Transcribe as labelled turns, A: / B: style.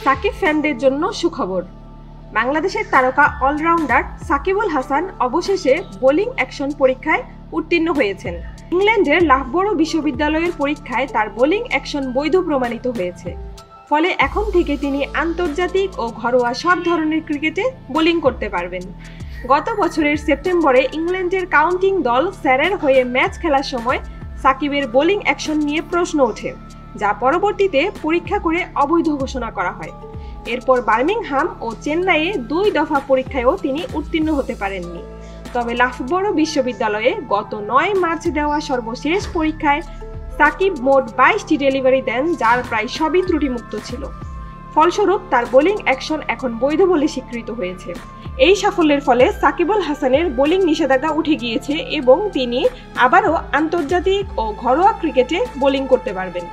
A: সাকিব ফ্যানদের জন্য সুখবর। বাংলাদেশের তারকা অলরাউন্ডার সাকিবুল হাসান অবশেষে বোলিং অ্যাকশন পরীক্ষায় উত্তীর্ণ হয়েছেন। ইংল্যান্ডের লাফবরো বিশ্ববিদ্যালয়ের পরীক্ষায় তার বোলিং অ্যাকশন বৈধ প্রমাণিত হয়েছে। ফলে এখন থেকে তিনি আন্তর্জাতিক ও ঘরোয়া সব ধরনের ক্রিকেটে বোলিং করতে পারবেন। গত বছরের সেপ্টেম্বরে ইংল্যান্ডের কাউন্টিং দল স্যারের হয়ে ম্যাচ খেলার সময় সাকিবের বোলিং অ্যাকশন নিয়ে প্রশ্ন ওঠে, যা পরবর্তীতে পরীক্ষা করে অবৈধ ঘোষণা করা হয়। এরপর বার্মিংহাম ও চেন্নাইয়ে 2 দফা পরীক্ষায়ও তিনি উত্তীর্ণ হতে পারেননি। তবে লাফবরো বিশ্ববিদ্যালয়ে গত 9 মার্চ দেওয়া সর্বশেষ পরীক্ষায় সাকিব মোট 22টি ডেলিভারি দেন, যার প্রায় সবই ত্রুটিমুক্ত ছিল। ফলস্বরূপ তার বোলিং অ্যাকশন এখন বৈধ বলে স্বীকৃত হয়েছে। এই সাফল্যের ফলে সাকিবুল হাসানের বোলিং নিষেধাজ্ঞা উঠে গিয়েছে এবং তিনি আবারও আন্তর্জাতিক ও ঘরোয়া ক্রিকেটে বোলিং করতে পারবেন।